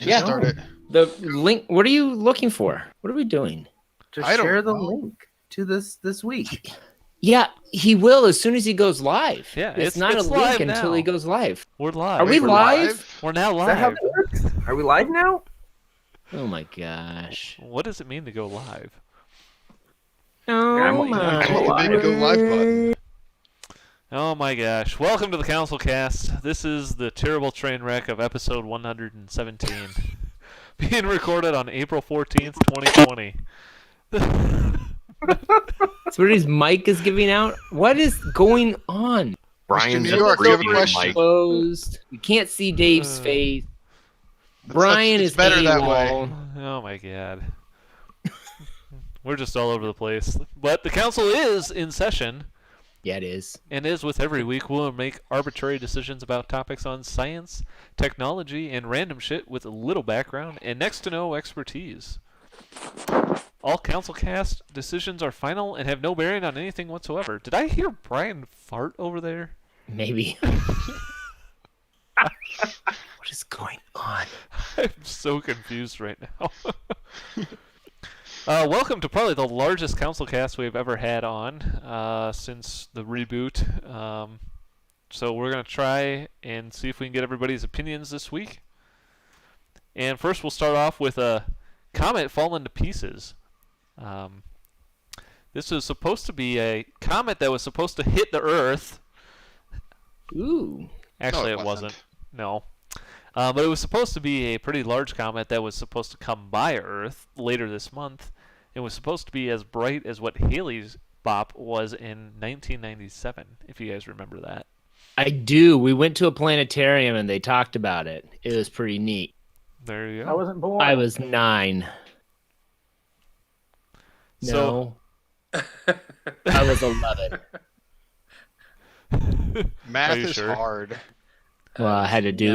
Just start it. The link. What are you looking for? What are we doing? Just I don't share the know. link to this week. Yeah, he will as soon as he goes live. Yeah, it's not a live link until he now. goes live. We're live. Are we We're live? We're now Is that how live. that works? Are we live now? Oh my gosh. What does it mean to go live? Oh I'm my. Click the big go live button. Oh my gosh. Welcome to the CouncilCast. This is the terrible train wreck of episode 117. Being recorded on April 14th, 2020. So his mic is giving out. What is going on? Brian's New York, you have a reading question? Mike. Closed. You can't see Dave's face. Brian It's is better that AWOL. way. Oh my god. We're just all over the place. But the council is in session, Yeah, it is. and as with every week, we'll make arbitrary decisions about topics on science, technology, and random shit with little background and next to no expertise. All CouncilCast decisions are final and have no bearing on anything whatsoever. Did I hear Brian fart over there? Maybe. What is going on? I'm so confused right now. Welcome to probably the largest CouncilCast we've ever had on since the reboot. So we're going to try and see if we can get everybody's opinions this week. And first we'll start off with a comet falling to pieces. This was supposed to be a comet that was supposed to hit the Earth. Ooh. Actually, No, it it wasn't. wasn't. No. But it was supposed to be a pretty large comet that was supposed to come by Earth later this month. It was supposed to be as bright as what Halley's Bop was in 1997, if you guys remember that. I do. We went to a planetarium and they talked about it. It was pretty neat. There you go. I wasn't born. I was 9. So- No. I was 11. Math Are you is sure? hard. Well, I had to do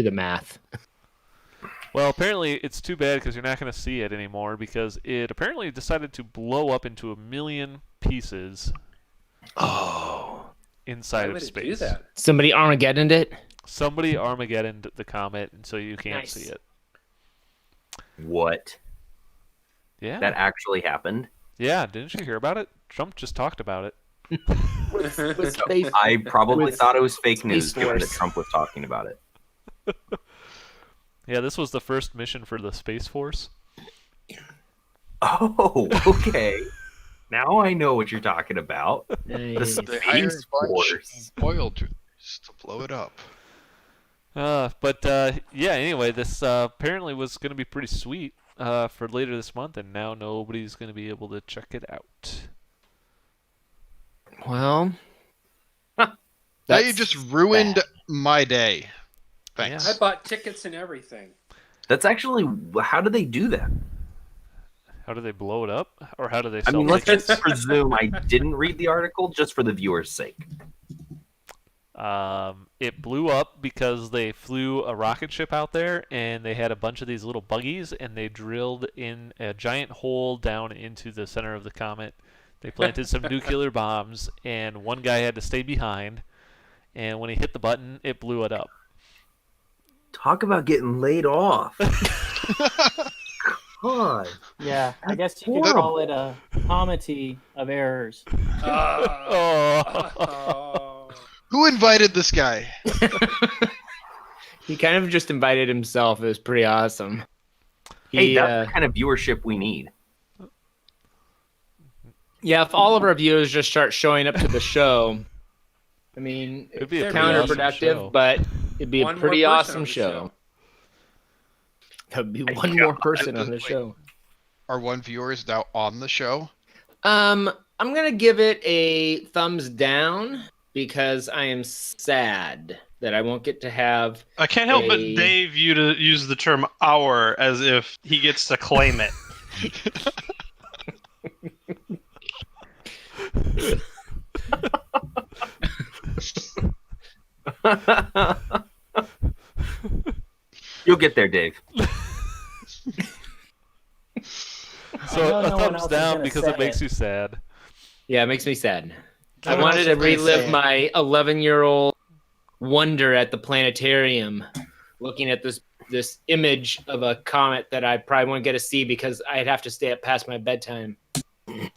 the math. Well, apparently it's too bad because you're not going to see it anymore because it apparently decided to blow up into a million pieces Oh. inside Why of would it space. do that? Somebody Armageddoned it? Somebody Armageddoned the comet, and so you can't Nice. see it. What? Yeah. That actually happened? Yeah, didn't you hear about it? Trump just talked about it. With space. I probably With thought it was fake Space news given that Force. Trump was talking about it. Yeah, this was the first mission for the Space Force. Oh, okay. Now I know what you're talking about. Nice. They hired Space a bunch Force. of oil drills to blow it up. Yeah, anyway, this apparently was going to be pretty sweet for later this month, and now nobody's going to be able to check it out. Well, Now you just ruined my day. Thanks. I bought tickets and everything. That's actually, how do they do that? How do they blow it up? Or how do they I sell mean, let's tickets? just presume I didn't read the article just for the viewer's sake. It blew up because they flew a rocket ship out there, and they had a bunch of these little buggies, and they drilled in a giant hole down into the center of the comet. They planted some nuclear bombs, and one guy had to stay behind, and when he hit the button, it blew it up. Talk about getting laid off. God. Yeah, I guess you could Horrible. call it a comedy of errors. Oh. Who invited this guy? he kind of just invited himself. It was pretty awesome. Hey, He, that's the kind of viewership we need. yeah, if all of our viewers just start showing up to the show, I mean, It'd be a it's pretty awesome counterproductive, show. but it'd be a One more pretty person awesome on the show. There'd be I one know, more person I- on the wait. show. Our one viewer is now on the show. I'm gonna give it a thumbs down because I am sad that I won't get to have. I can't help but a- Dave you to use the term "our" as if he gets to claim it. You'll get there, Dave. So I know a no one thumbs else is down gonna because say it makes it. you sad. Yeah, it makes me sad. I I'm wanted also to gonna relive say- my 11-year-old wonder at the planetarium, looking at this this image of a comet that I probably won't get to see because I'd have to stay up past my bedtime. Pretty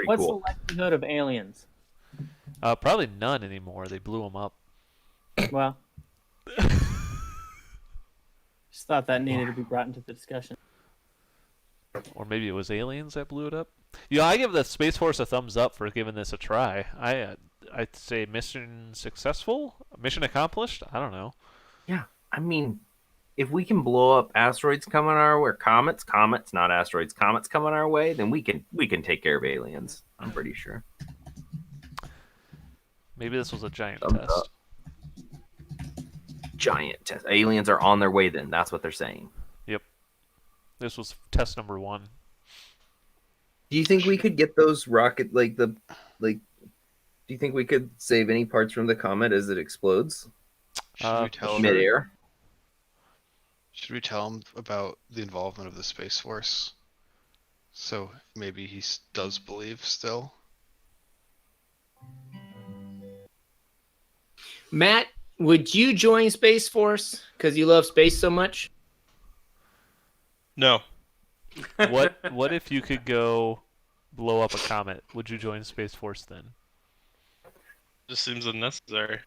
What's cool. the likelihood of aliens? Probably none anymore. They blew them up. Well, just thought that needed to be brought into the discussion. Or maybe it was aliens that blew it up. I give the Space Force a thumbs up for giving this a try. I'd say mission successful, mission accomplished. I don't know. Yeah, I mean, if we can blow up asteroids coming our way, or comets, not asteroids, comets coming our way, then we can take care of aliens. I'm pretty sure. Maybe this was a giant Thumbs test. up. Giant test. Aliens are on their way. Then that's what they're saying. This was test number 1. Do you think we could get those rocket do you think we could save any parts from the comet as it explodes Should we tell him? midair? Should we tell him about the involvement of the Space Force? So maybe he does believe still. Matt, would you join Space Force because you love space so much? No. What if you could go blow up a comet? Would you join Space Force then? Just seems unnecessary.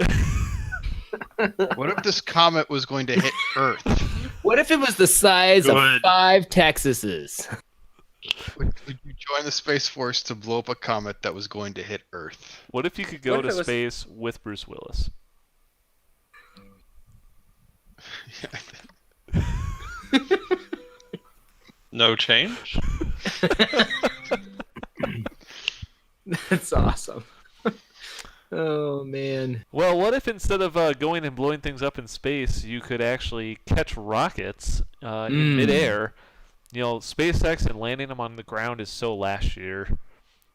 What if this comet was going to hit Earth? What if it was the size of Good. 5 Texases? Would you join the Space Force to blow up a comet that was going to hit Earth? What if you could go What to if it was- space with Bruce Willis? No change? That's awesome. Oh man. Well, what if instead of going and blowing things up in space, you could actually catch rockets in midair? SpaceX and landing them on the ground is so last year.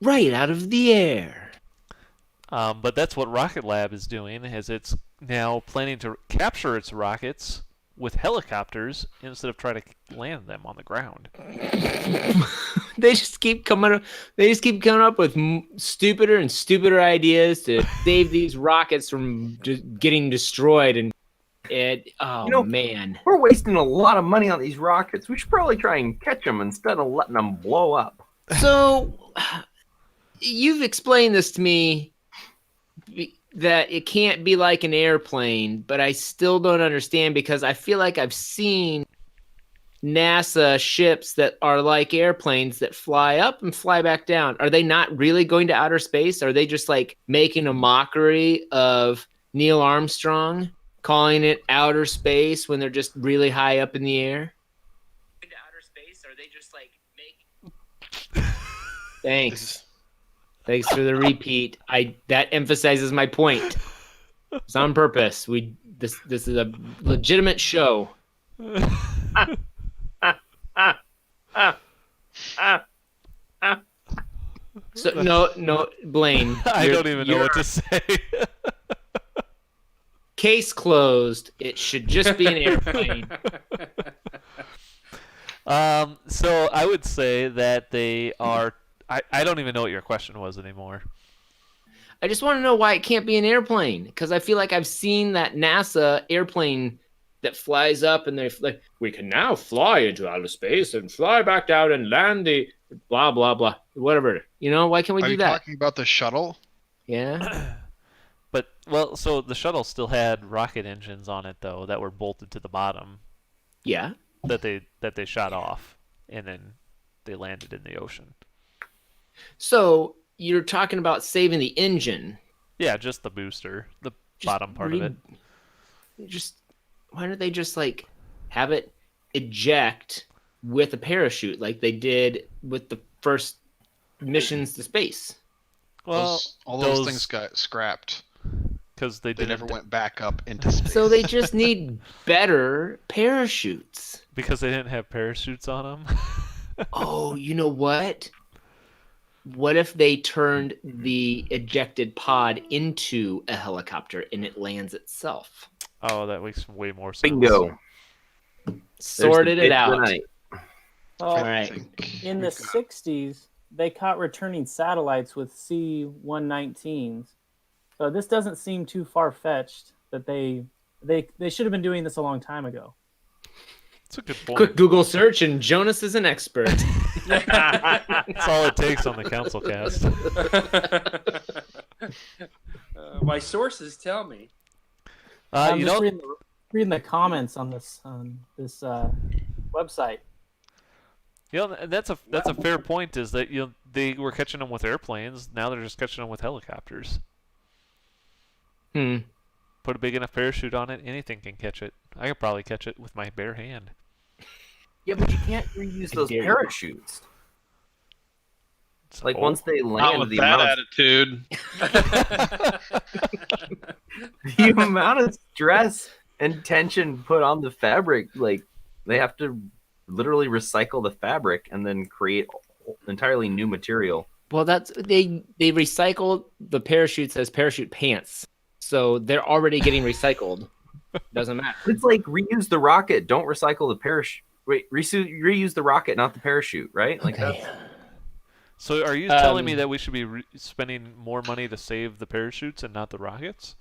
Right out of the air. But that's what Rocket Lab is doing, is it's now planning to capture its rockets with helicopters instead of try to land them on the ground. They just keep coming up with stupider and stupider ideas to save these rockets from getting destroyed man. We're wasting a lot of money on these rockets. We should probably try and catch them instead of letting them blow up. So you've explained this to me that it can't be like an airplane, but I still don't understand because I feel like I've seen NASA ships that are like airplanes that fly up and fly back down. Are they not really going to outer space? Are they just like making a mockery of Neil Armstrong, calling it outer space when they're just really high up in the air? Into outer space? Are they just like Thanks. Thanks for the repeat. That emphasizes my point. It's on purpose. This is a legitimate show. So no, Blaine. I don't even know what to say. Case closed. It should just be an airplane. So I would say that they are. I don't even know what your question was anymore. I just want to know why it can't be an airplane because I feel like I've seen that NASA airplane that flies up and they're like, we can now fly into outer space and fly back down and land the blah blah blah whatever. Why can't we Are do you that? talking about the shuttle? Yeah. But so the shuttle still had rocket engines on it though that were bolted to the bottom Yeah. that they shot off and then they landed in the ocean. So you're talking about saving the engine. Yeah, just the booster, the bottom part of it. Why don't they just like have it eject with a parachute like they did with the first missions to space? Well, All those things got scrapped. because they Never went back up into space. So they just need better parachutes. because they didn't have parachutes on them. Oh, you know what? What if they turned the ejected pod into a helicopter and it lands itself? Oh, that makes way more sense. Bingo. Sorted it out. Well, All right. in the 60s, they caught returning satellites with C-119s. So this doesn't seem too far-fetched that they They should have been doing this a long time ago. It's a good point. Quick Google search, and Jonas is an expert. That's all it takes on the CouncilCast. My sources tell me. I'm You just know, reading the comments on this website. that's a fair point. Is that they were catching them with airplanes. Now they're just catching them with helicopters. Put a big enough parachute on it, anything can catch it. I could probably catch it with my bare hand. Yeah, but you can't reuse those dare you. parachutes. It's Like old. once they Not land, with the that amount, attitude. the amount of stress and tension put on the fabric, like they have to literally recycle the fabric and then create entirely new material. Well, they recycle the parachutes as parachute pants, so they're already getting recycled. Doesn't matter. It's like reuse the rocket, don't recycle the parachute. Wait, reuse the rocket, not the parachute, right? Like Okay. So are you telling me that we should be spending more money to save the parachutes and not the rockets?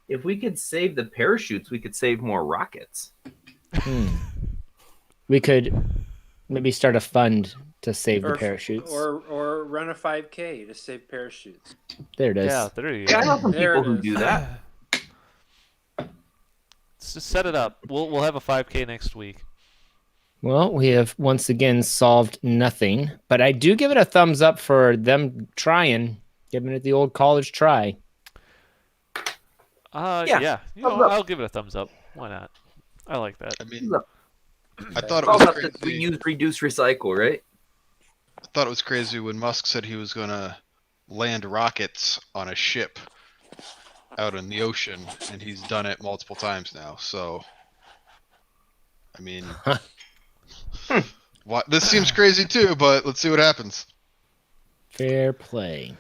if we could save the parachutes, we could save more rockets. We could maybe start a fund to save the parachutes. Or run a 5K to save parachutes. There it is. Yeah, there you Yeah, I go. know some There people it who is. do that. Just set it up. We'll have a 5K next week. Well, we have once again solved nothing, but I do give it a thumbs up for them trying, giving it the old college try. Yeah. thumbs up. I'll give it a thumbs up. Why not? I like that. I mean, Look, I thought it it's all was about this crazy. reuse, reduce, recycle, right? I thought it was crazy when Musk said he was gonna land rockets on a ship out in the ocean, and he's done it multiple times now. So, I mean, this seems crazy too, but let's see what happens. Fair play.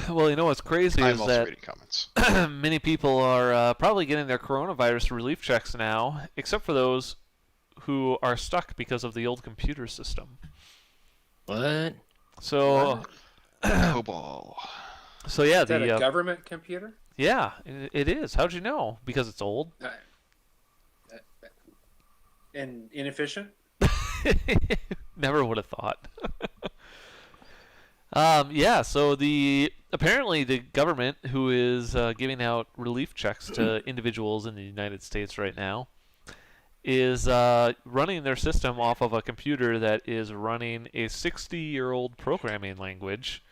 Well, you know what's crazy I'm is also that reading comments. many people are probably getting their coronavirus relief checks now, except for those who are stuck because of the old computer system. What? So, Cobalt. so yeah, Is that the a government computer? yeah, it is. How'd you know? Because it's old. And inefficient? Never would have thought. So apparently the government, who is giving out relief checks to individuals in the United States right now, is running their system off of a computer that is running a 60-year-old programming language,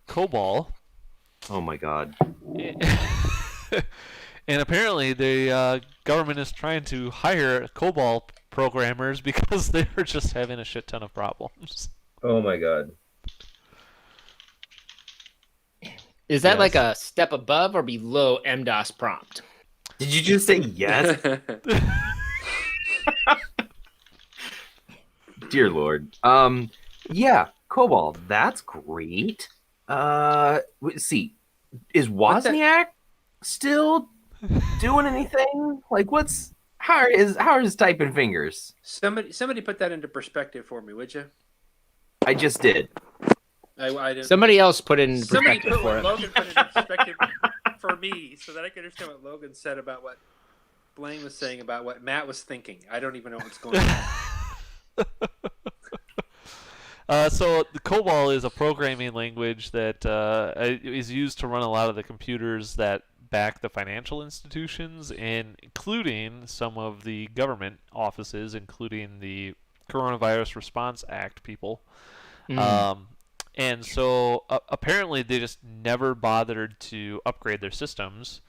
Cobalt. Oh my god. And apparently the government is trying to hire Cobalt programmers because they're just having a shit ton of problems. Oh my god. Is that Yes. like a step above or below MDOS prompt? Did you just say yes? Dear Lord. Yeah, Cobalt, that's great. See, is Wozniak still doing anything? Like, how are his typing fingers? Somebody put that into perspective for me, would you? I just did. I didn't. Somebody else put it in Somebody perspective put for what it. Logan put into perspective for me, so that I could understand what Logan said about what Blaine was saying about what Matt was thinking. I don't even know what's going on. So the COBOL is a programming language that is used to run a lot of the computers that back the financial institutions, and including some of the government offices, including the Coronavirus Response Act people. And so apparently they just never bothered to upgrade their systems.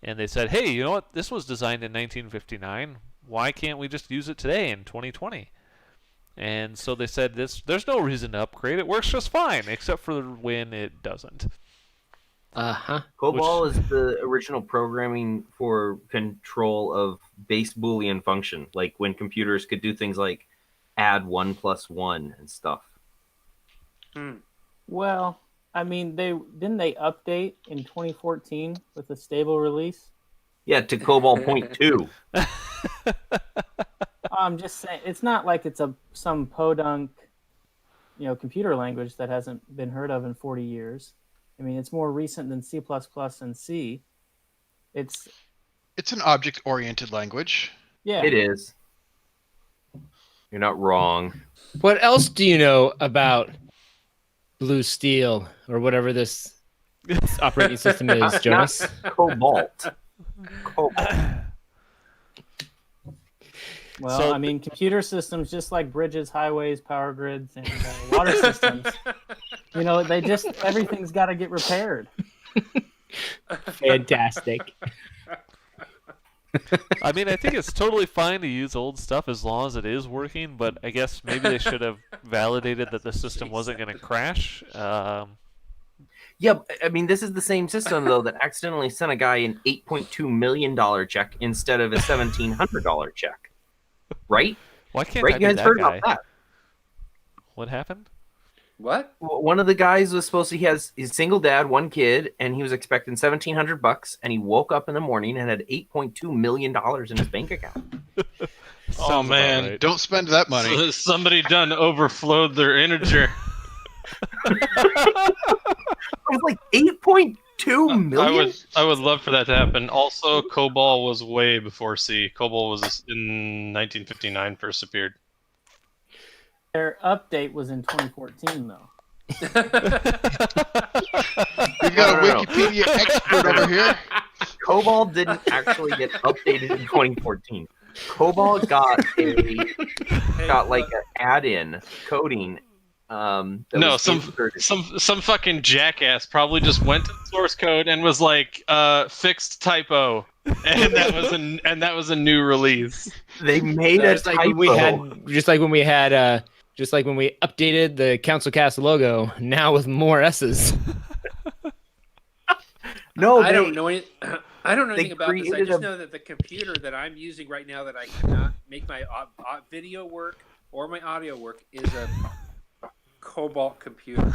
And they said, hey, you know what? This was designed in 1959. Why can't we just use it today in 2020? And so they said, there's no reason to upgrade. It works just fine, except for when it doesn't. COBOL is the original programming for control of base Boolean function, like when computers could do things like add 1 + 1 and stuff. Well, I mean, they update in 2014 with a stable release. Yeah, to COBOL point 2. I'm just saying, it's not like it's some podunk, computer language that hasn't been heard of in 40 years. I mean, it's more recent than C++ and C. It's It's an object-oriented language. Yeah. It is. You're not wrong. What else do you know about Blue Steel or whatever this operating system is, Jonas? Cobalt. Cobalt. Well, So- I mean, computer systems, just like bridges, highways, power grids, and water systems, you know, everything's got to get repaired. Fantastic. I mean, I think it's totally fine to use old stuff as long as it is working, but I guess maybe they should have validated that the system wasn't going to crash. Yeah, I mean, this is the same system, though, that accidentally sent a guy an $8.2 million check instead of a $1,700 check. Right? Why can't Right? I You be guys that heard guy? about that. What happened? What? One of the guys was he has his single dad, one kid, and he was expecting $1,700, and he woke up in the morning and had $8.2 million in his bank account. Sounds about man. right. Don't spend that money. Somebody done overflowed their integer. It was like $8.2 million. I would love for that to happen. Also, COBOL was way before C. COBOL was in 1959 first appeared. Their update was in 2014, though. We've got a No. Wikipedia expert over here. COBOL didn't actually get updated in 2014. COBOL got like an add-in coding. That No, was inserted. some fucking jackass probably just went to the source code and was like, fixed typo, and that was a new release. They made a Just like typo. when we updated the CouncilCast logo, now with more S's. No, I don't know any. I don't know they anything about this. I created just a- know that the computer that I'm using right now that I cannot make my video work or my audio work is a Cobalt computer.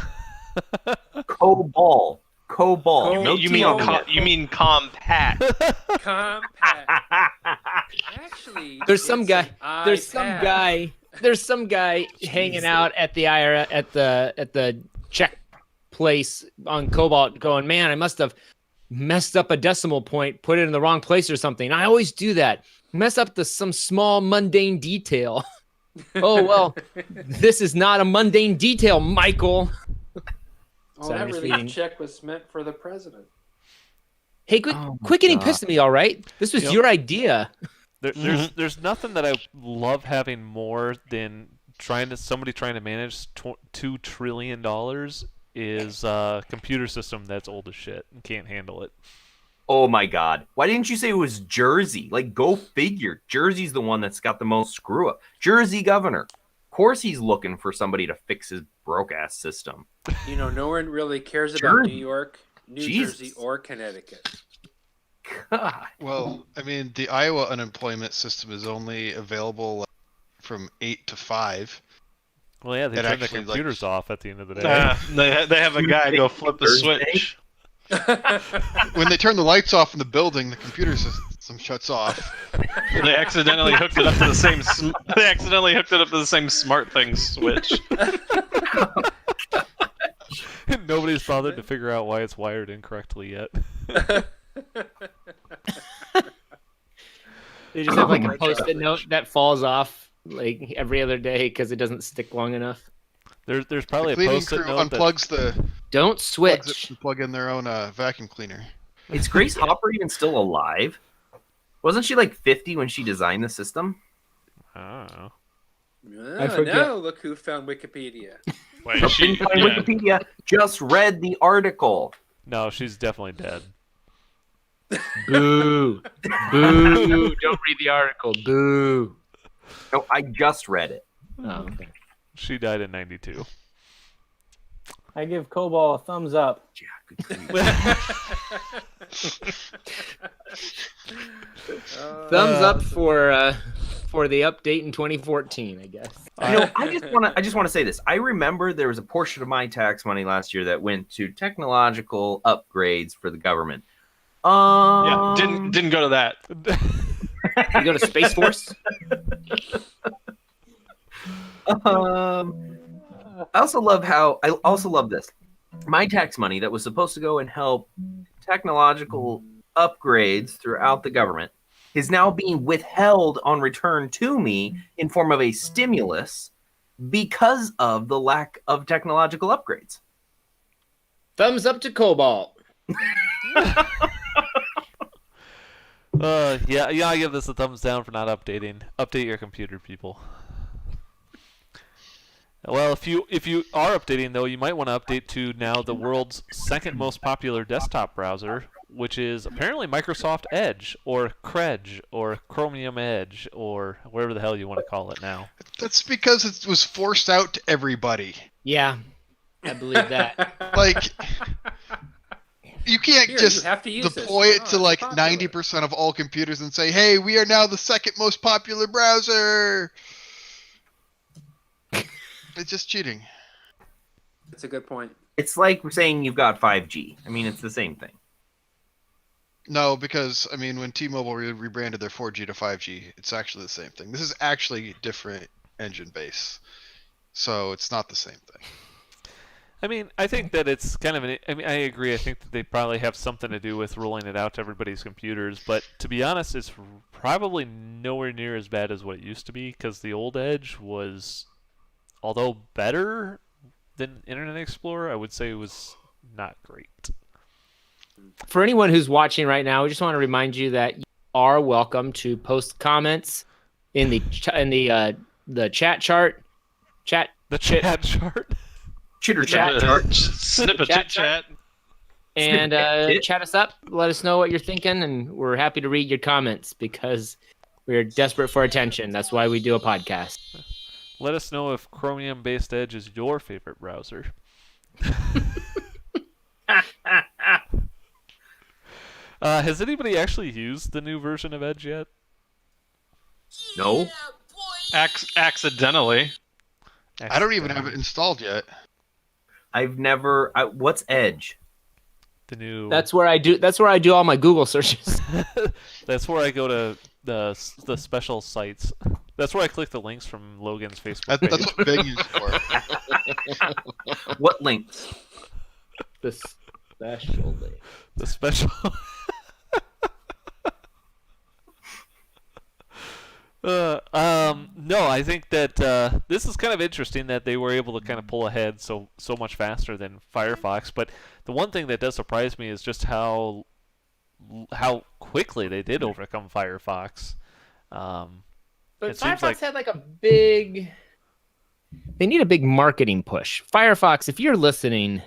COBOL. Co- No you T on it. mean compact? Compact. Actually, There's some it's guy. an There's some iPad. guy. There's some guy hanging out at the IRA at the check place on Cobalt, going, "Man, I must have messed up a decimal point, put it in the wrong place or something. I always do that. Mess up some small mundane detail." Oh well, this is not a mundane detail, Michael. Oh, Sorry, that I'm just relief reading. check was meant for the president. Hey, Oh my quit getting God. pissed at me, all right? This was Yep. your idea. There's nothing that I love having more than somebody trying to manage $2 trillion is a computer system that's old as shit and can't handle it. Oh my God! Why didn't you say it was Jersey? Like, go figure. Jersey's the one that's got the most screw up. Jersey governor. Of course, he's looking for somebody to fix his broke ass system. You know, no one really cares about Jersey. New York, New Jesus. Jersey, or Connecticut. God. Well, I mean, the Iowa unemployment system is only available from 8 to 5. Well, yeah, they It turn the actually, like- computers off at the end of the day. They have a guy go flip the Thursday? switch. When they turn the lights off in the building, the computer system shuts off. They accidentally hooked it up to the same. They accidentally hooked it up to the same smart thing switch. Nobody's bothered to figure out why it's wired incorrectly yet. They just have like my a post-it note that falls off like every other day because it doesn't stick long enough. There's probably The a cleaning post-it crew note that unplugs the Don't plugs switch. it and plug in their own vacuum cleaner. Is Grace Hopper even still alive? Wasn't she like 50 when she designed the system? I don't know. Oh, forget. now look who found Wikipedia. Wait, Didn't find Wikipedia. Just read the article. No, she's definitely dead. Boo. Boo. Don't read the article. Boo. No, I just read it. Oh, okay. She died in '92. I give COBOL a thumbs up. Yeah, good grief. Thumbs up for the update in 2014, I guess. You know, I just want to say this. I remember there was a portion of my tax money last year that went to technological upgrades for the government. Yeah, didn't go to that. You go to Space Force? I also love this. My tax money that was supposed to go and help technological upgrades throughout the government is now being withheld on return to me in form of a stimulus because of the lack of technological upgrades. Thumbs up to Cobalt. Yeah, I give this a thumbs down for not updating. Update your computer, people. Well, if you are updating though, you might want to update to now the world's second most popular desktop browser, which is apparently Microsoft Edge or Credge or Chromium Edge or whatever the hell you want to call it now. That's because it was forced out to everybody. Yeah, I believe that. Like, you can't Here, just you have to use deploy this. it to Oh, like it's popular. 90% of all computers and say, hey, we are now the second most popular browser. It's just cheating. That's a good point. It's like saying you've got 5G. I mean, it's the same thing. No, because, I mean, when T-Mobile rebranded their 4G to 5G, it's actually the same thing. This is actually different engine base. So it's not the same thing. I mean, I think that it's kind of I mean, I agree. I think that they probably have something to do with rolling it out to everybody's computers. But to be honest, it's probably nowhere near as bad as what it used to be because the old Edge was, although better than Internet Explorer, I would say it was not great. For anyone who's watching right now, we just want to remind you that you are welcome to post comments in the chat chart. The chat chart. Chitter Chat. chat chart. Snip a Chat chit chat. And Snip. chat us up. Let us know what you're thinking, and we're happy to read your comments because we're desperate for attention. That's why we do a podcast. Let us know if Chromium-based Edge is your favorite browser. Has anybody actually used the new version of Edge yet? No. Accidentally. I don't even have it installed yet. I've never. What's Edge? The new. That's where I do all my Google searches. That's where I go to the special sites. That's where I click the links from Logan's Facebook page. That's what Bing used for. What links? The special link. The special. No, I think that this is kind of interesting that they were able to kind of pull ahead so much faster than Firefox. But the one thing that does surprise me is just how quickly they did overcome Firefox. But It seems Firefox like- had like a big. They need a big marketing push. Firefox, if you're listening,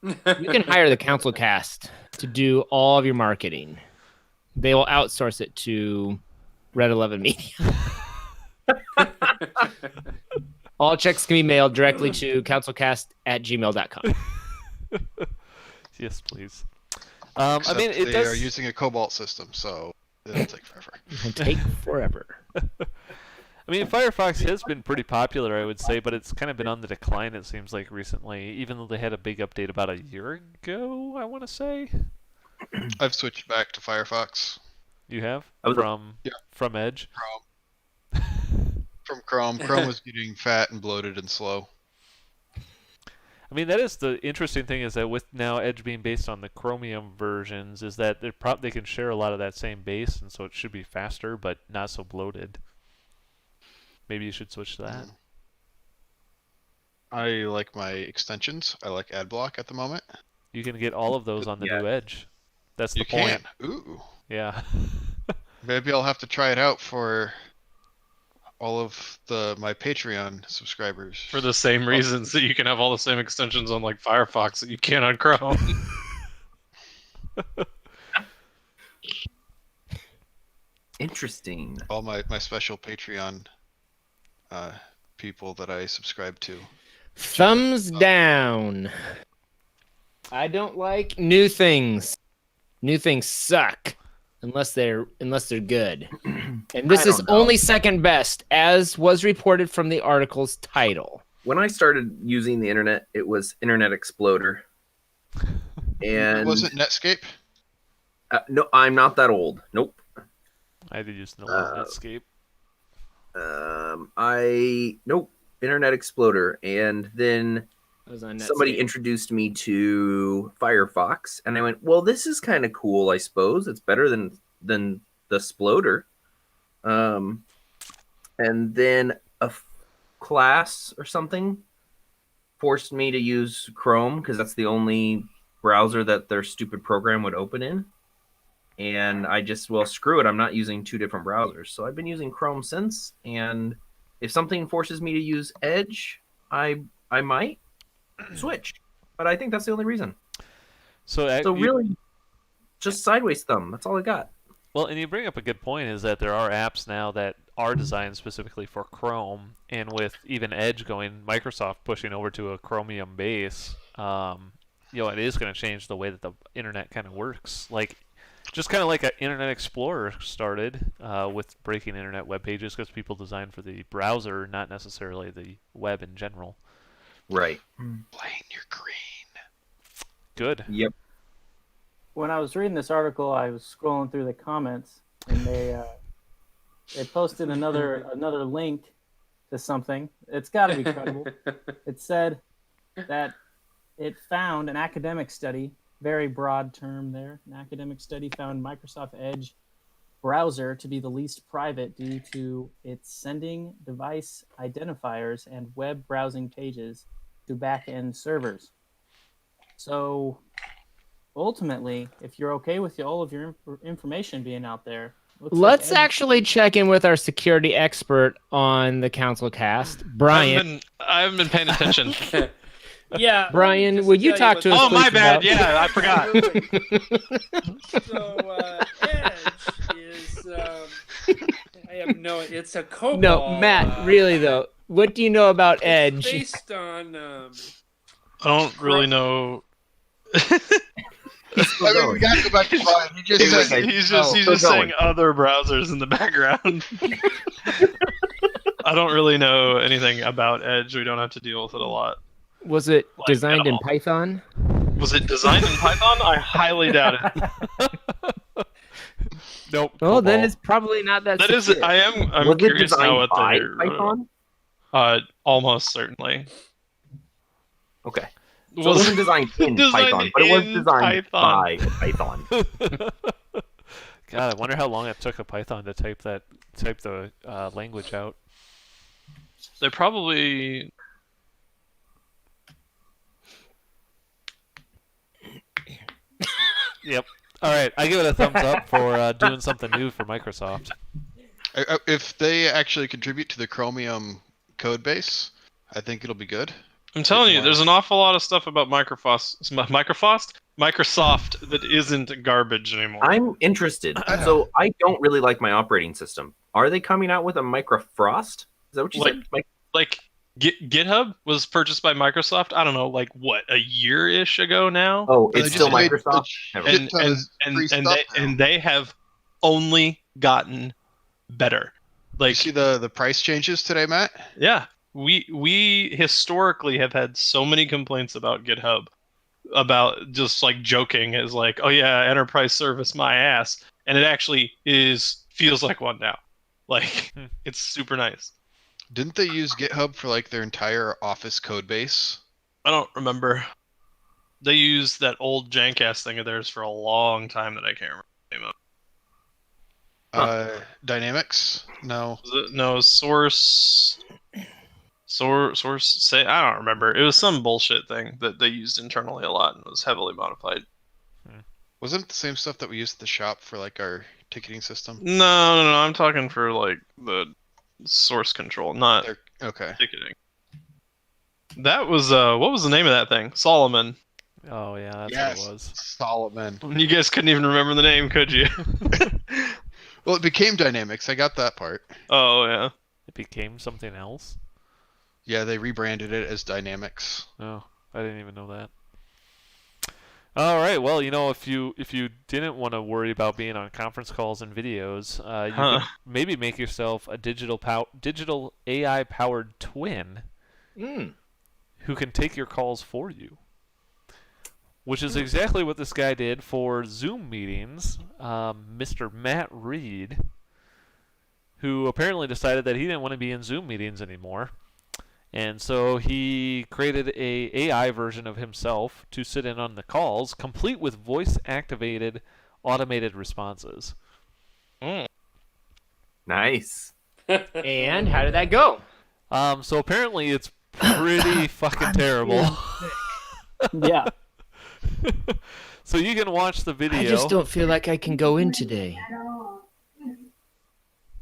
you can hire the CouncilCast to do all of your marketing. They will outsource it to Red 11 Media. All checks can be mailed directly to councilcast@gmail.com. Yes, please. I Except mean, it they does. are using a Cobalt system, so it'll take forever. It'll take forever. I mean, Firefox has been pretty popular, I would say, but it's kind of been on the decline, it seems like, recently, even though they had a big update about a year ago, I want to say. I've switched back to Firefox You have? I was- From Edge? from Chrome. Chrome was getting fat and bloated and slow. I mean, that is the interesting thing is that with now Edge being based on the Chromium versions, is that they can share a lot of that same base, and so it should be faster, but not so bloated. Maybe you should switch to that. I like my extensions. I like AdBlock at the moment. You can get all of those on the Yeah. new Edge. That's the You point. can. Ooh. Yeah. Maybe I'll have to try it out for all of my Patreon subscribers. For the same reasons that you can have all the same extensions on like Firefox that you can on Chrome. Interesting. all my special Patreon people that I subscribe to. Thumbs down. I don't like new things. New things suck unless they're good. And this I is don't know. only second best, as was reported from the article's title. When I started using the internet, it was Internet Exploder. And Was it Netscape? no, I'm not that old. Nope. I did use no Uh, Netscape. Nope. Internet Exploder, and then I was on Netscape. somebody introduced me to Firefox, and I went, "Well, this is kind of cool. I suppose it's better than the Sploder." And then class or something forced me to use Chrome because that's the only browser that their stupid program would open in. And I just, well, screw it. I'm not using two different browsers. So I've been using Chrome since. And if something forces me to use Edge, I might switch. But I think that's the only reason. So really, just sideways thumb. That's all I got. Well, and you bring up a good point, is that there are apps now that are designed specifically for Chrome, and with even Edge going, Microsoft pushing over to a Chromium base, it is going to change the way that the internet kind of works. Like, just kind of like an Internet Explorer started with breaking internet web pages because people design for the browser, not necessarily the web in general. Right. Blaine, you're green. Good. Yep. When I was reading this article, I was scrolling through the comments, and they posted another link to something. It's got to be credible. It said that it found an academic study, very broad term there, an academic study found Microsoft Edge browser to be the least private due to its sending device identifiers and web browsing pages to back-end servers. So ultimately, if you're okay with all of your information being out there, let's actually check in with our security expert on the CouncilCast, Brian. I haven't been paying attention. Yeah, Brian, would you talk to us? Oh, my please, bad. about... Yeah, I forgot. So Edge is I have no. It's a Cobalt. No, Matt. Really though, what do you know about Edge? Based on. I don't really know. I mean, we got to go back to Brian. He's just saying other browsers in the background. I don't really know anything about Edge. We don't have to deal with it a lot. Was it designed in Python? Was it designed in Python? I highly doubt it. Nope. Oh, then it's probably not that. That is. I'm curious now what they're. Python? Almost certainly. Okay. So it wasn't designed in Python, but it was designed by Python. God, I wonder how long it took a Python to type the language out. They probably. Yep. All right, I give it a thumbs up for doing something new for Microsoft. If they actually contribute to the Chromium code base, I think it'll be good. I'm telling you, there's an awful lot of stuff about Microsoft that isn't garbage anymore. I'm interested. So I don't really like my operating system. Are they coming out with a Microfrost? Is that what you said? Like GitHub was purchased by Microsoft. I don't know, like what, a year-ish ago now. Oh, it's still Microsoft. And they have only gotten better. Like, you see the price changes today, Matt? Yeah. We historically have had so many complaints about GitHub, about just like joking as like, oh yeah, enterprise service my ass, and it actually feels like one now. Like, it's super nice. Didn't they use GitHub for like their entire Office code base? I don't remember. They used that old jank-ass thing of theirs for a long time that I can't remember the name of. Dynamics? No. No, Source. Say, I don't remember. It was some bullshit thing that they used internally a lot and was heavily modified. Wasn't it the same stuff that we used at the shop for like our ticketing system? No. I'm talking for like the source control, not ticketing. That was what was the name of that thing? Solomon. Oh yeah, that's what it was. Solomon. You guys couldn't even remember the name, could you? Well, it became Dynamics. I got that part. Oh yeah. It became something else? Yeah, they rebranded it as Dynamics. Oh, I didn't even know that. All right, well, if you didn't want to worry about being on conference calls and videos, you could maybe make yourself a digital AI-powered twin who can take your calls for you, which is exactly what this guy did for Zoom meetings. Mr. Matt Reed, who apparently decided that he didn't want to be in Zoom meetings anymore, And so he created a AI version of himself to sit in on the calls, complete with voice-activated automated responses. Nice. And how did that go? So apparently it's pretty fucking terrible. Yeah. So you can watch the video. I just don't feel like I can go in today.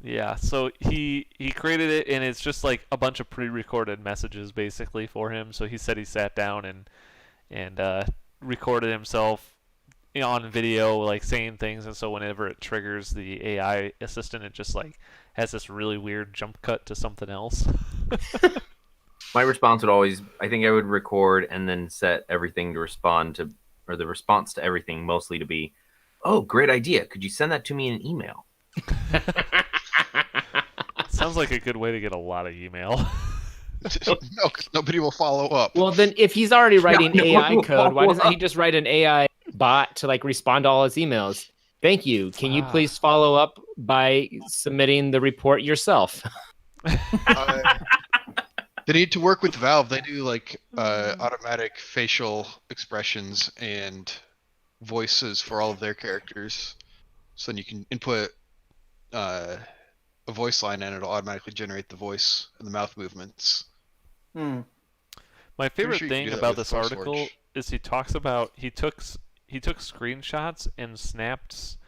Yeah, so he created it, and it's just like a bunch of pre-recorded messages basically for him. So he said he sat down and recorded himself, on video, like saying things, and so whenever it triggers the AI assistant, it just like has this really weird jump cut to something else. My response would always, I think I would record and then set everything to respond to, or the response to everything mostly to be, oh, great idea. Could you send that to me in an email? Sounds like a good way to get a lot of email. No, because nobody will follow up. Well, then if he's already writing no AI one will code, why doesn't he follow up. just write an AI bot to like respond to all his emails? Thank you. Can you please follow up by submitting the report yourself? They need to work with Valve. They do like automatic facial expressions and voices for all of their characters. So then you can input a voice line and it'll automatically generate the voice and the mouth movements. My favorite sure you can thing do that about with this article ForceForge. is he talks about he took screenshots and snaps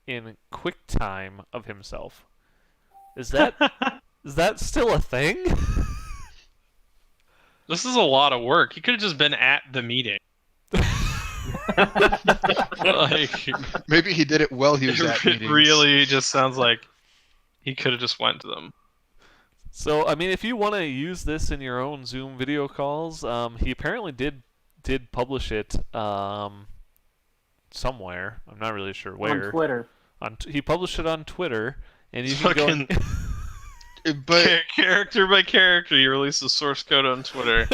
in QuickTime of himself. Is that still a thing? This is a lot of work. He could have just been at the meeting. Like, Maybe he did it while he was at it meetings. really just sounds like he could have just went to them. So, I mean, if you want to use this in your own Zoom video calls, he apparently did publish it somewhere. I'm not really sure where. On Twitter. He published it on Twitter, and you can go. Fucking But character by character, you release the source code on Twitter.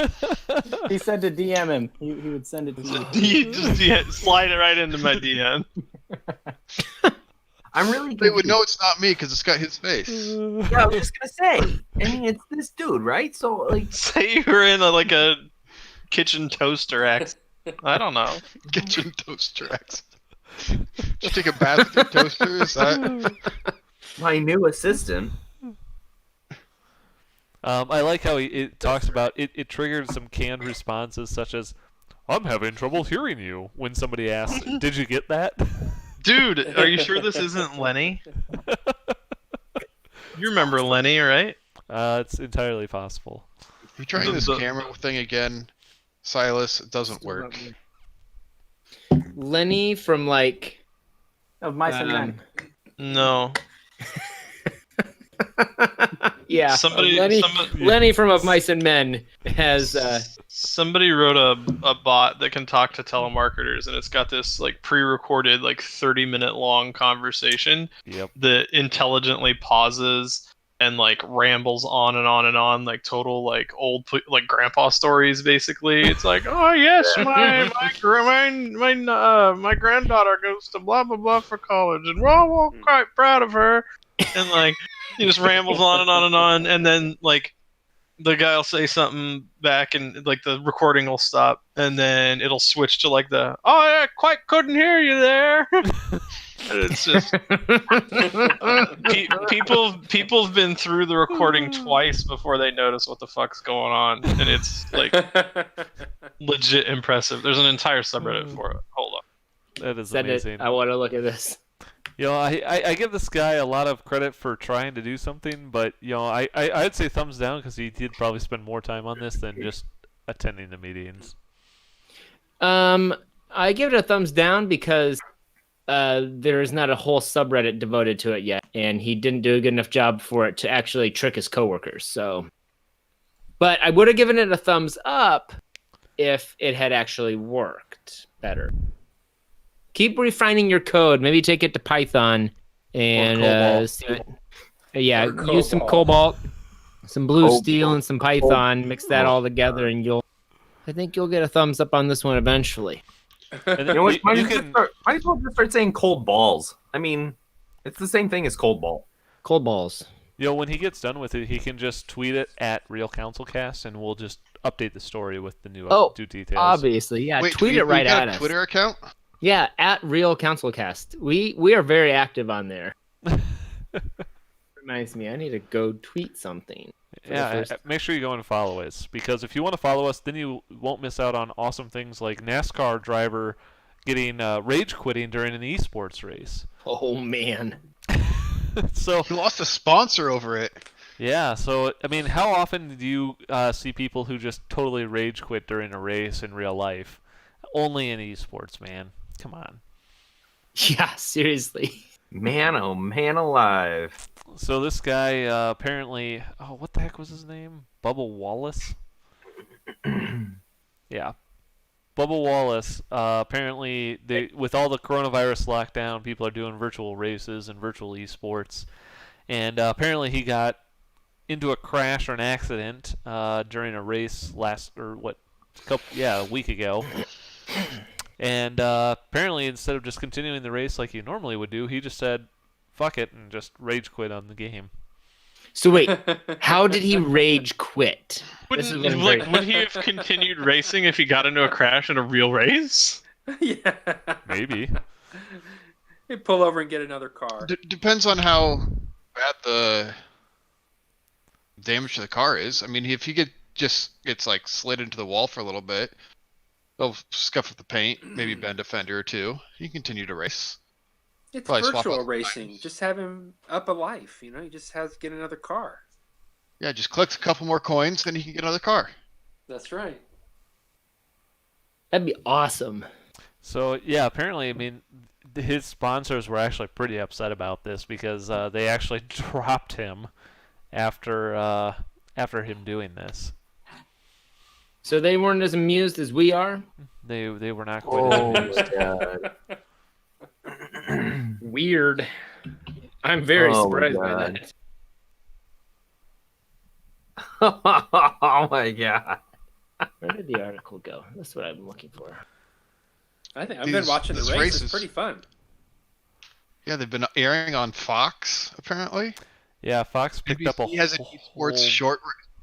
He said to DM him. He would send it to you. You just slide it right into my DM. I'm really they would confused. know it's not me because it's got his face. Yeah, I was just gonna say. I mean, it's this dude, right? So, like, Say you were in like a kitchen toaster accent. I don't know. Kitchen toaster accent. Just take a bath with your toaster. Is that... my new assistant. I like how it talks about it triggered some canned responses such as, "I'm having trouble hearing you," when somebody asks, "Did you get that?" Dude, are you sure this isn't Lenny? You remember Lenny, right? It's entirely possible. You're trying this camera thing again, Silas. It doesn't work. Lenny from like Of Mice and Men. No. yeah, Somebody Lenny from Of Mice and Men has somebody wrote a bot that can talk to telemarketers, and it's got this like pre-recorded like 30-minute long conversation that intelligently pauses and like rambles on and on and on, like total like old like grandpa stories. Basically, it's like, oh yes, my granddaughter goes to blah blah blah for college, and we're all quite proud of her. And like he just rambles on and on and on, and then like the guy will say something back, and like the recording will stop, and then it'll switch to like the, oh, I quite couldn't hear you there. And it's just people have been through the recording twice before they notice what the fuck's going on, and it's like legit impressive. There's an entire subreddit for it. Hold on. That is send amazing. it. I want to look at this. I give this guy a lot of credit for trying to do something, but I'd say thumbs down because he did probably spend more time on this than just attending the meetings. I give it a thumbs down because there is not a whole subreddit devoted to it yet, and he didn't do a good enough job for it to actually trick his coworkers. So, but I would have given it a thumbs up if it had actually worked better. Keep refining your code. Maybe take it to Python and use some Cobalt, some Blue Steel, and some Python. Mix that all together, and I think you'll get a thumbs up on this one eventually. And You know what? Might you as can, well just start saying cold balls. I mean, it's the same thing as cold ball. Cold balls. When he gets done with it, he can just tweet it at Real CouncilCast, and we'll just update the story with the new Oh, details. obviously, yeah. Wait, tweet it right got at a us. Twitter account? Yeah, at Real CouncilCast. We are very active on there. Reminds me, I need to go tweet something. Yeah, make sure you go and follow us, because if you want to follow us, then you won't miss out on awesome things like NASCAR driver getting rage quitting during an esports race. Oh man. So He lost a sponsor over it. yeah, so I mean, how often do you see people who just totally rage quit during a race in real life? Only in esports, man. Come on. Yeah, seriously. Man, oh man, alive. So this guy apparently, what the heck was his name? Bubba Wallace? Yeah. Bubba Wallace, apparently, with all the coronavirus lockdown, people are doing virtual races and virtual esports. And apparently he got into a crash or an accident during a race a week ago. And apparently, instead of just continuing the race like he normally would do, he just said, fuck it, and just rage quit on the game. So wait, how did he rage quit? Would he have continued racing if he got into a crash in a real race? Yeah. Maybe. He'd pull over and get another car. Depends on how bad the damage to the car is. I mean, if he gets like slid into the wall for a little bit, they'll scuff up the paint, maybe bend a fender or two. You continue to race. It's Probably swap virtual out racing. tires. Just have him up a life. He just has to get another car. Yeah, just collect a couple more coins, then you can get another car. That's right. That'd be awesome. So, yeah, apparently, I mean, his sponsors were actually pretty upset about this because they actually dropped him after him doing this. So they weren't as amused as we are? They were not quite as amused. God. Weird. I'm very Oh, surprised by God. that. Oh my god. Where did the article go? That's what I'm looking for. I've been watching the these race. races- It's pretty fun. Yeah, they've been airing on Fox, apparently. Yeah, Fox picked up a NBC has an esports short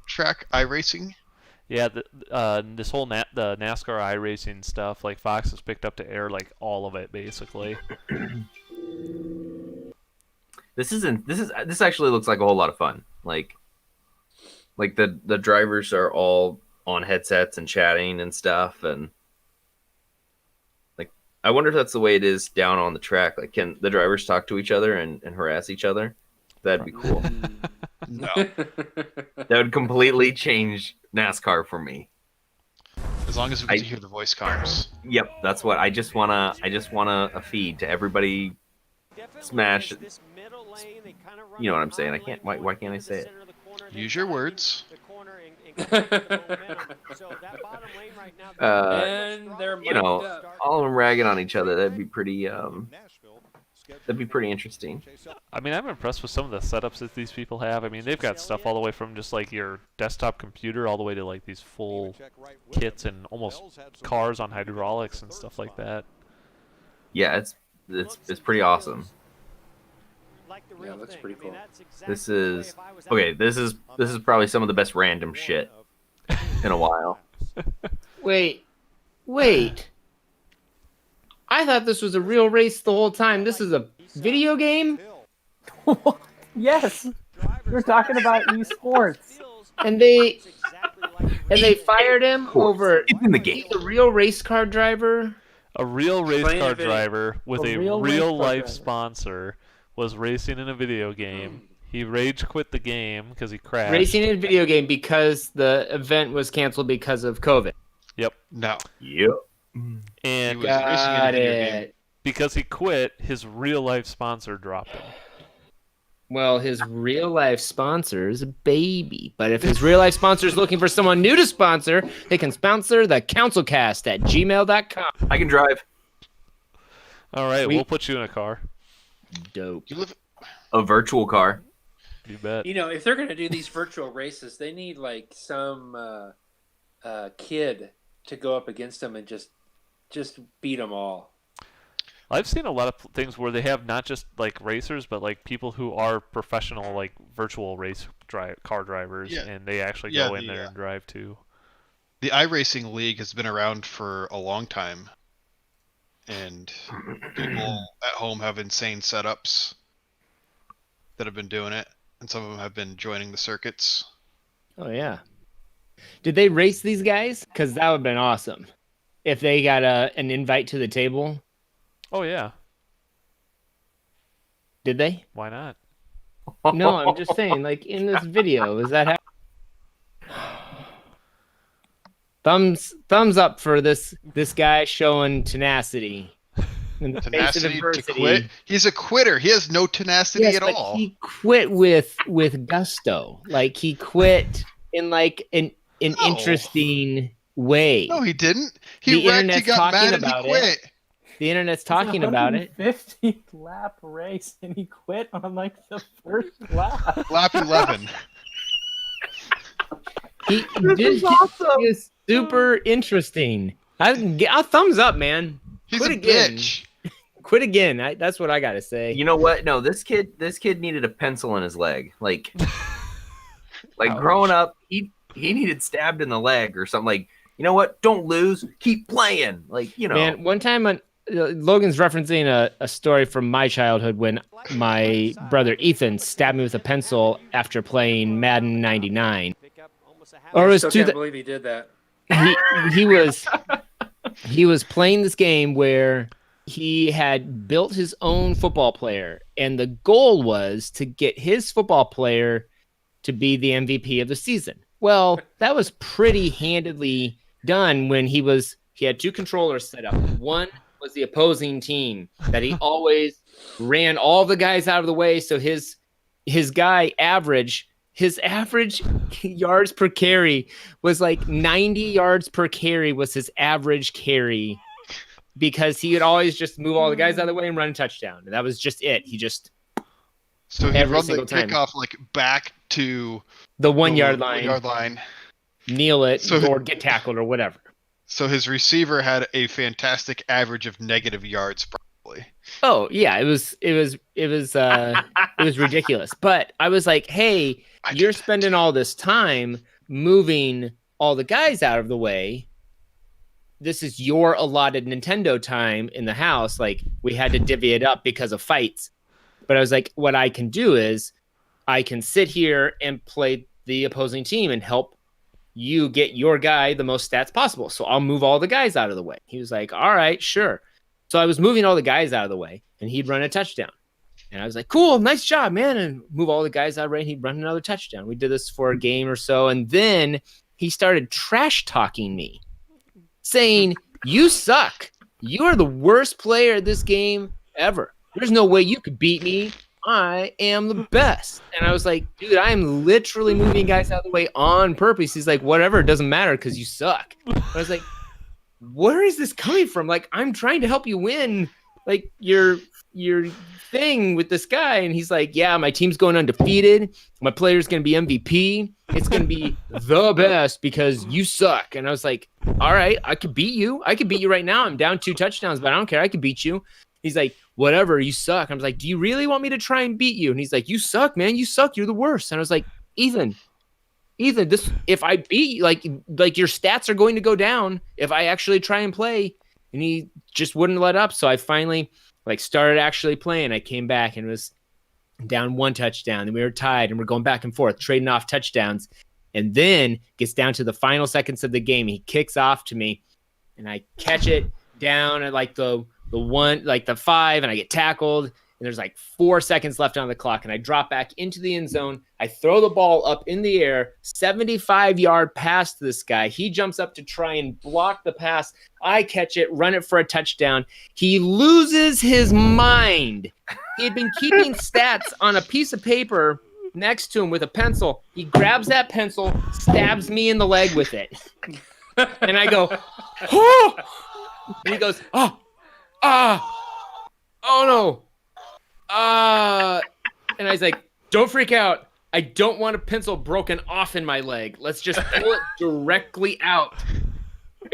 track iRacing. Yeah, the NASCAR iRacing stuff, like Fox has picked up to air like all of it basically. This actually looks like a whole lot of fun. Like the drivers are all on headsets and chatting and stuff, and like I wonder if that's the way it is down on the track. Like, can the drivers talk to each other and harass each other? That'd be cool. No. That would completely change NASCAR for me. As long as we get to hear the voice comms. Yep, that's what I just wanna a feed to everybody. Smash. You know what I'm saying? I can't. Why can't I say it? Use your words. And they're You know, mic'd up. all of them ragging on each other. That'd be pretty. That'd be pretty interesting. I mean, I'm impressed with some of the setups that these people have. I mean, they've got stuff all the way from just like your desktop computer all the way to like these full kits and almost cars on hydraulics and stuff like that. Yeah, it's pretty awesome. Yeah, it looks pretty cool. This is okay. This is probably some of the best random shit in a while. Wait. I thought this was a real race the whole time. This is a video game? Yes, you're talking about esports. And they fired him over It's in the game. he's a real race car driver. A real race Playing car a video. driver with A a real real, race car life driver. sponsor was racing in a video game. He rage quit the game because he crashed. Racing in a video game because the event was canceled because of COVID. No. Yep. And He was racing in a Got video game. it. because he quit, his real life sponsor dropped him. Well, his real life sponsor is a baby. But if his real life sponsor is looking for someone new to sponsor, they can sponsor the CouncilCast at gmail.com. I can drive All right, Sweet. we'll put you in a car. Dope. You live. a virtual car. You bet. If they're going to do these virtual races, they need like some kid to go up against them and just beat them all. I've seen a lot of things where they have not just like racers, but like people who are professional, like virtual car drivers, Yeah. and they actually Yeah, go in there and drive too. The iRacing League has been around for a long time, and people at home have insane setups that have been doing it, and some of them have been joining the circuits. Oh yeah. Did they race these guys? Because that would have been awesome if they got an invite to the table. Oh yeah, Did they? why not? No, I'm just saying. Like in this video, is that thumbs up for this guy showing tenacity in the face of Tenacity to adversity. quit. He's a quitter. He has no tenacity Yes, at but all. he quit with gusto. Like he quit in like an No. interesting way. No, he didn't. The He wrecked. He internet's got talking mad and he about quit. The internet's talking about it. 50 lap race, and he quit on like the first lap. Lap 11. He is super interesting. I'll thumbs up, man. He's Quit a again. bitch. Quit again. That's what I gotta say. You know what? No, this kid needed a pencil in his leg. Like Ouch. growing up, he needed stabbed in the leg or something. Like, you know what? Don't lose. Keep playing. Like, you know. Man, one time Logan's referencing a story from my childhood when my brother Ethan stabbed me with a pencil after playing Madden 99. Or it I was still can't believe he did that. he was playing this game where he had built his own football player, and the goal was to get his football player to be the MVP of the season. Well, that was pretty handedly done when he had two controllers set up. One was the opposing team that he always ran all the guys out of the way, so his average yards per carry was like 90 yards per carry was his average carry, because he would always just move all the guys out of the way and run a touchdown. And that was just it. So he Every run the single time. kickoff like back to The 1 the yard 1 yard line. kneel it, So- or get tackled or whatever. So his receiver had a fantastic average of negative yards, probably. Oh yeah, it was ridiculous. But I was like, hey, you're spending all this time moving all the guys out of the way. This is your allotted Nintendo time in the house. Like, we had to divvy it up because of fights. But I was like, what I can do is I can sit here and play the opposing team and help you get your guy the most stats possible. So I'll move all the guys out of the way. He was like, all right, sure. So I was moving all the guys out of the way, and he'd run a touchdown. And I was like, cool, nice job, man. And move all the guys out of the way, and he'd run another touchdown. We did this for a game or so. And then he started trash talking me, saying, you suck. You are the worst player at this game ever. There's no way you could beat me. I am the best. And I was like, dude, I am literally moving guys out of the way on purpose. He's like, whatever, it doesn't matter because you suck. I was like, where is this coming from? Like, I'm trying to help you win, like, your thing with this guy. And he's like, yeah, my team's going undefeated. My player's going to be MVP. It's going to be the best because you suck. And I was like, all right, I could beat you. I could beat you right now. I'm down 2 touchdowns, but I don't care. I could beat you. He's like, whatever, you suck. I was like, do you really want me to try and beat you? And he's like, you suck, man. You suck. You're the worst. And I was like, Ethan, this, if I beat you, like your stats are going to go down if I actually try and play. And he just wouldn't let up. So I finally started actually playing. I came back and was down 1 touchdown. And we were tied and we're going back and forth, trading off touchdowns. And then gets down to the final seconds of the game. He kicks off to me and I catch it down at the 5, and I get tackled, and there's 4 seconds left on the clock, and I drop back into the end zone. I throw the ball up in the air, 75-yard pass to this guy. He jumps up to try and block the pass. I catch it, run it for a touchdown. He loses his mind. He had been keeping stats on a piece of paper next to him with a pencil. He grabs that pencil, stabs me in the leg with it. And I go, oh! And he goes, oh no. And I was like, don't freak out. I don't want a pencil broken off in my leg. Let's just pull it directly out.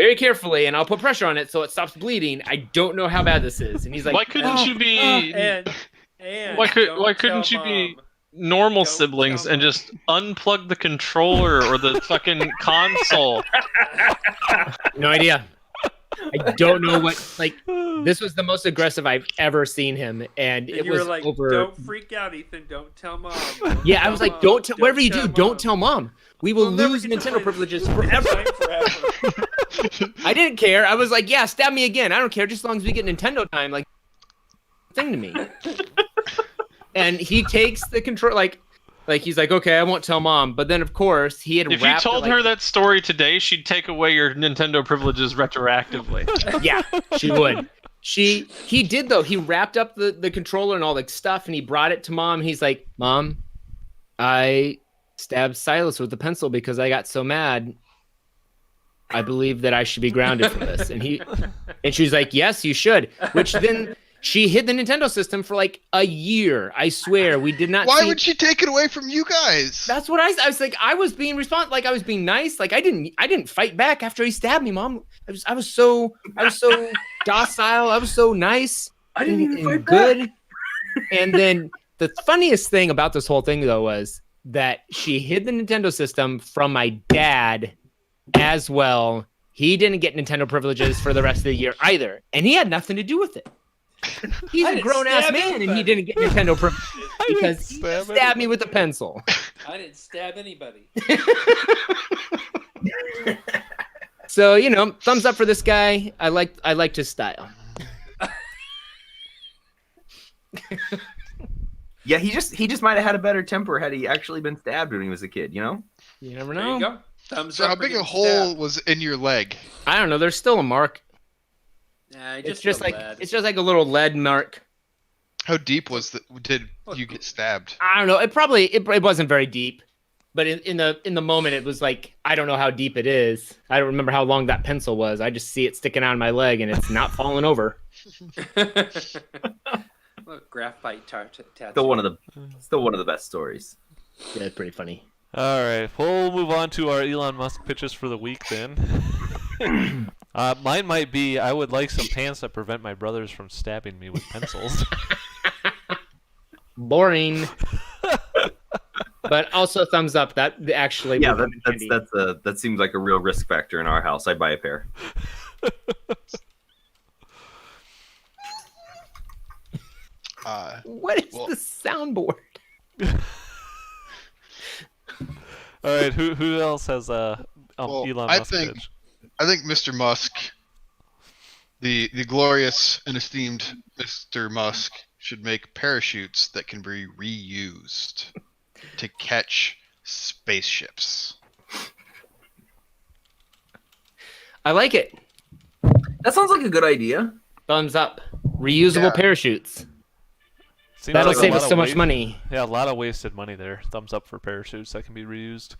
very carefully, and I'll put pressure on it so it stops bleeding. I don't know how bad this is." And he's like, Why couldn't you be? And Why don't couldn't tell you be Mom. normal Don't siblings tell and Mom. just unplug the controller or the fucking console? "No idea. I don't know what." Like, this was the most aggressive I've ever seen him, and And it you was were like, over. "Don't freak out, Ethan. Don't tell Mom." Don't Yeah, I tell was like, Mom. "Don't tell. Whatever you do, Mom. don't tell Mom. We will We'll never lose get to Nintendo play privileges this forever." forever. I didn't care. I was like, "Yeah, stab me again. I don't care, just as long as we get Nintendo time." Like, thing to me. And he takes the control, like he's like, "Okay, I won't tell Mom." But then, of course, he had If you wrapped told it, like, her that story today, she'd take away your Nintendo privileges retroactively. Yeah, she would. He did though. He wrapped up the controller and all the stuff, and he brought it to Mom. He's like, "Mom, I stabbed Silas with the pencil because I got so mad. I believe that I should be grounded for this." And she's like, "Yes, you should." Which then she hid the Nintendo system for like a year. I swear, we did not. Why see... would she take it away from you guys? That's what I was like. I was being like I was being nice. Like I didn't fight back after he stabbed me, Mom. I was so docile. I was so nice. I didn't even fight good. And then the funniest thing about this whole thing though was that she hid the Nintendo system from my dad as well. He didn't get Nintendo privileges for the rest of the year either, and he had nothing to do with it. He's I a didn't grown-ass stab man, and he anybody. didn't get Nintendo privileges because he stabbed me with a pencil. I didn't stab anybody. So, thumbs up for this guy. I liked his style. Yeah, he just might have had a better temper had he actually been stabbed when he was a kid. You never There know. you go. Thumbs So up how for big a getting hole stabbed. was in your leg? I don't know. There's still a mark. Nah, It's just a like lead. it's just like a little lead mark. How deep did you get stabbed? I don't know. It wasn't very deep, but in the moment it was like I don't know how deep it is. I don't remember how long that pencil was. I just see it sticking out of my leg and it's not falling over. Look, graphite tattoo. Still one of the best stories. Yeah, it's pretty funny. All right, we'll move on to our Elon Musk pitches for the week then. Mine might be, I would like some pants that prevent my brothers from stabbing me with pencils. Boring. But also thumbs up. That actually Yeah, would come in handy. that seems like a real risk factor in our house. I'd buy a pair. What is well- the soundboard? All right, who else has Well, Elon I Musk think- pitch? I think Mr. Musk, the glorious and esteemed Mr. Musk, should make parachutes that can be reused to catch spaceships. I like it. That sounds like a good idea. Thumbs up. Reusable Yeah. parachutes. Seems That'll like a save lot us of so much money. Yeah, a lot of wasted money there. Thumbs up for parachutes that can be reused.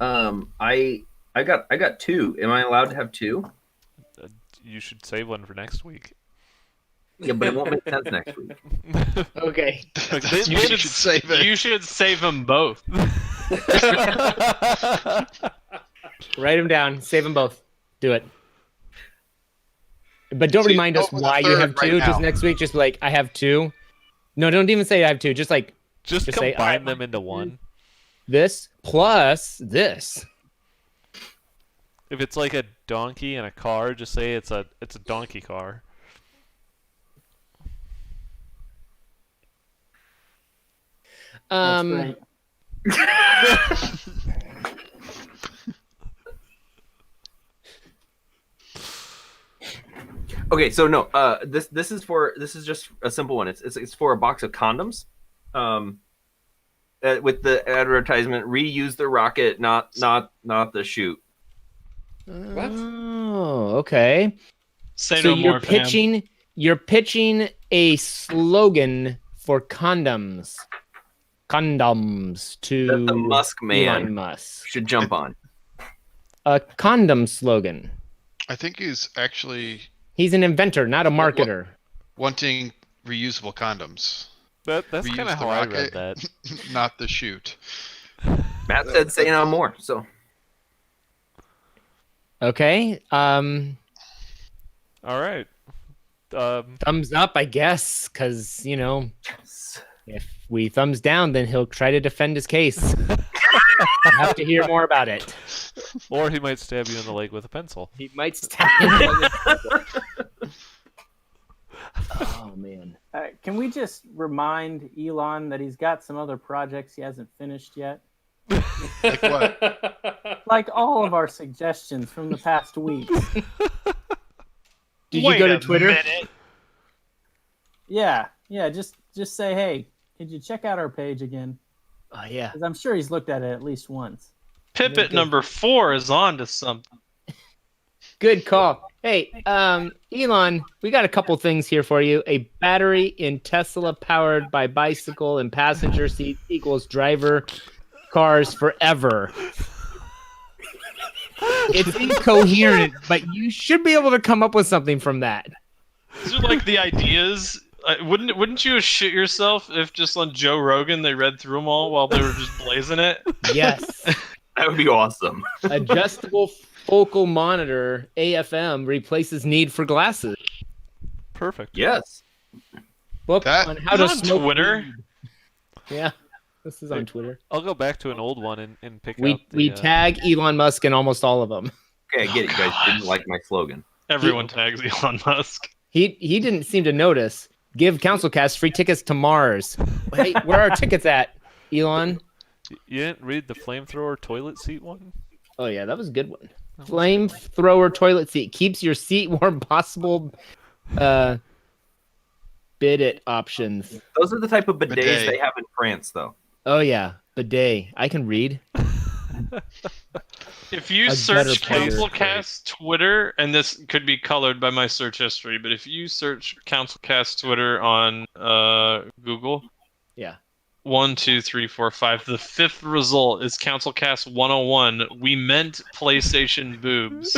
I got two. Am I allowed to have two? You should save one for next week. Yeah, but it won't make sense next week. Okay. You should save it. You should save them both. Write them down. Save them both. Do it. But don't So you remind us go with why the you third have two. right Just now. next week, just be like, I have two. No, don't even say I have two. Just like Just Just say, combine "I them want into one. this plus this. If it's like a donkey and a car, just say it's a donkey car. That's great. Okay, so no, this is just a simple one. It's for a box of condoms. With the advertisement, reuse the rocket, not the chute. What? Oh, okay. Say So no more, fam. you're pitching a slogan for condoms. Condoms to That the Musk man Elon Musk. should jump on. A condom slogan. I think he's actually He's an inventor, not a marketer. wanting reusable condoms, That's Reuse kind of the how I rocket. read that. not the chute. Matt said say no more. So Okay. All right. Thumbs up, I guess, because Yes. if we thumbs down, then he'll try to defend his case. I have to hear more about it. Or he might stab you in the leg with a pencil. He might stab him. Oh man. Can we just remind Elon that he's got some other projects he hasn't finished yet? Like what? Like all of our suggestions from the past week. Did you go to Twitter? Yeah, just say, hey, could you check out our page again? Oh yeah. Because I'm sure he's looked at it at least once. Pipit number 4 is on to something. Good call. Hey, Elon, we got a couple things here for you. A battery in Tesla powered by bicycle and passenger seat equals driver cars forever. It's incoherent, but you should be able to come up with something from that. These are like the ideas. Wouldn't you shit yourself if just on Joe Rogan they read through them all while they were just blazing it? Yes. That would be awesome. Adjustable focal monitor AFM replaces need for glasses. Perfect. Yes. Book That on how is to on smoke Twitter? weed. Yeah, this is on Twitter. I'll go back to an old one and pick We out the, we tag Elon Musk in almost all of them. Okay, I get it. You guys God. didn't like my slogan. Everyone tags Elon Musk. He didn't seem to notice. Give CouncilCast free tickets to Mars. Hey, where are our tickets at, Elon? You didn't read the flamethrower toilet seat one? Oh yeah, that was a good one. Flamethrower toilet seat keeps your seat warm. Possible bid it options. Those are the type of bidets Bidet. they have in France, though. Oh yeah, bidet. I can read. If you A search better player. CouncilCast Twitter, and this could be colored by my search history, but if you search CouncilCast Twitter on Google, Yeah. 1, 2, 3, 4, 5. The 5th result is CouncilCast 101. We meant PlayStation boobs.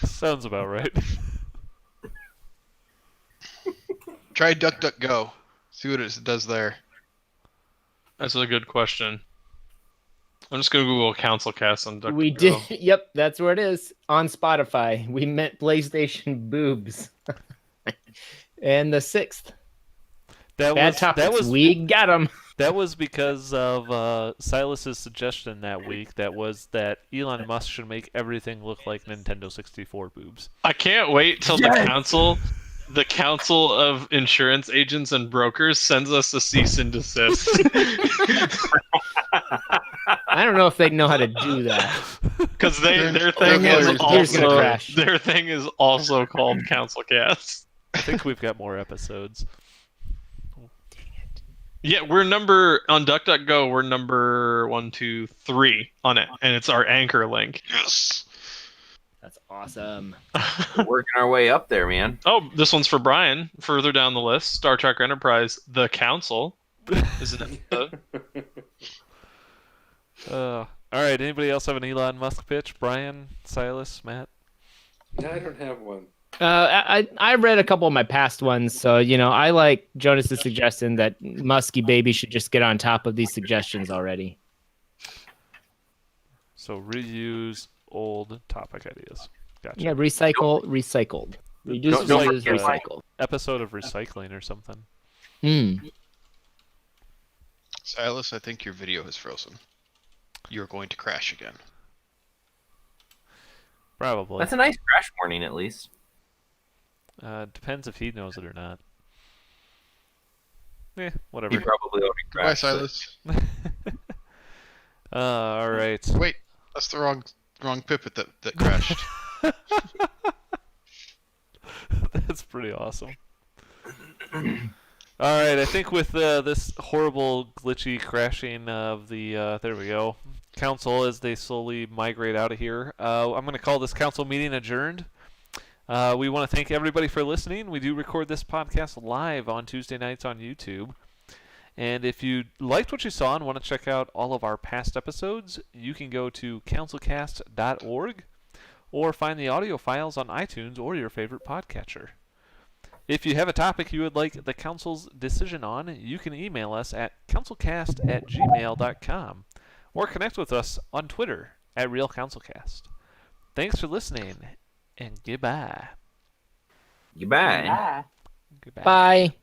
Sounds about right. Try DuckDuckGo. See what it does there. That's a good question. I'm just gonna Google CouncilCast on DuckDuckGo. We did. Yep, that's where it is on Spotify. We meant PlayStation boobs. And the 6th. Bad topics. We got them. That was because of Silas's suggestion that week. That was that Elon Musk should make everything look like Nintendo 64 boobs. I can't wait till the council of insurance agents and brokers sends us a cease and desist. I don't know if they know how to do that. Because their They're thing gonna crash. their thing is also called CouncilCast. I think we've got more episodes. Yeah, we're number on DuckDuckGo. We're number 1, 2, 3 on it, and it's our anchor link. Yes. That's awesome. We're working our way up there, man. Oh, this one's for Brian. Further down the list, Star Trek Enterprise: The Council is an episode. All right. Anybody else have an Elon Musk pitch? Brian, Silas, Matt? No, I don't have one. I read a couple of my past ones, so I like Jonas's suggestion that Musky Baby should just get on top of these suggestions already. So reuse old topic ideas. Gotcha. Yeah, recycled. Reduce, Don't reuse, forget my- recycle. Episode of recycling or something. Silas, I think your video has frozen. You're going to crash again. Probably. That's a nice crash warning, at least. Depends if he knows it or not. Whatever. You probably already Goodbye, crashed. Silas. All right. Wait, that's the wrong pipet that crashed. That's pretty awesome. All right, I think with this horrible glitchy crashing of the there we go, council as they slowly migrate out of here, I'm going to call this council meeting adjourned. We want to thank everybody for listening. We do record this podcast live on Tuesday nights on YouTube. And if you liked what you saw and want to check out all of our past episodes, you can go to councilcast.org or find the audio files on iTunes or your favorite podcatcher. If you have a topic you would like the council's decision on, you can email us at councilcast@gmail.com or connect with us on Twitter at Real CouncilCast. Thanks for listening, and goodbye. Goodbye. Bye. Goodbye. Bye.